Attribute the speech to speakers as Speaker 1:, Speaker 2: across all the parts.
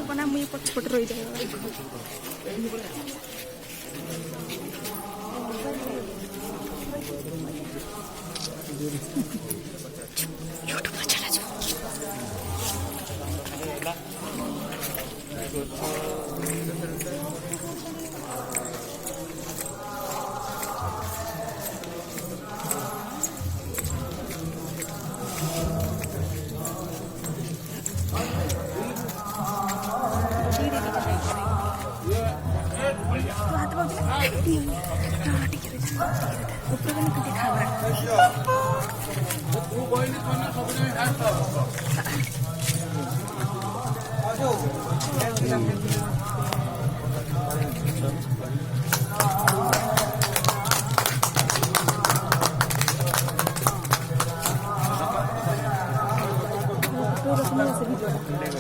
Speaker 1: बना मुझे पछपट रही जाए यूट्यूब चला जाओ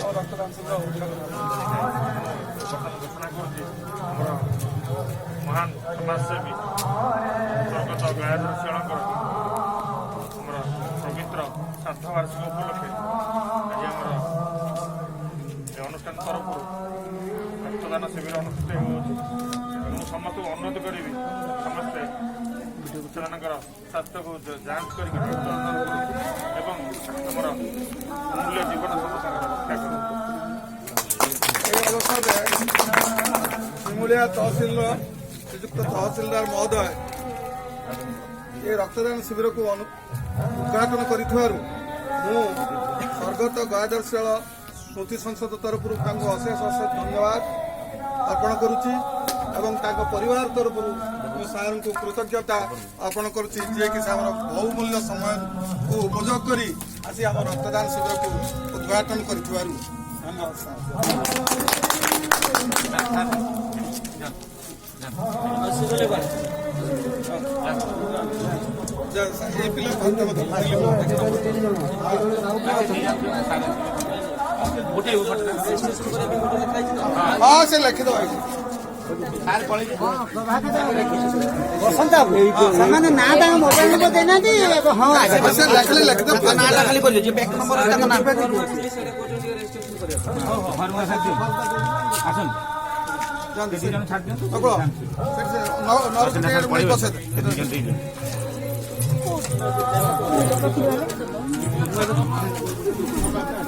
Speaker 1: हाथ
Speaker 2: महान समाजसेवी स्वर्गत गयाधर शिवंकर पवित्र श्राद्ध वार्षिक उपलक्षे आज आम अनुष्ठान तरफ रक्तदान शिविर अनुष्ठित हो समस्त अनुरोध करी समस्ते से स्वास्थ्य को जांच कर अमूल्य जीवन
Speaker 3: सिमुलिया तहसिल श्रीजुक्त तहसिलदार महोदय ये रक्तदान शिविर को उद्घाटन कर स्वर्गत गयाधरशाला स्मृति संसद तरफ अशेष अशेष धन्यवाद अर्पण करुच्ची परिवार तरफ सार को कृतज्ञता अर्पण करुच्ची जी कि बहुमूल्य समय को उपयोग कर रक्तदान शिविर को उद्घाटन कर धन्यवाद हाँ से लिखिद
Speaker 4: ସେମାନେ ନା ତାଙ୍କ ମୋବାଇଲ ନମ୍ବର ଦେଇନାହାନ୍ତି ହଁ
Speaker 3: लिखिद
Speaker 4: ନାଟା ଖାଲି କରିବେ ଯେ ବ୍ୟାକ୍ ନମ୍ବର ତାଙ୍କ ନାଁ
Speaker 3: ଆସନ୍ତୁ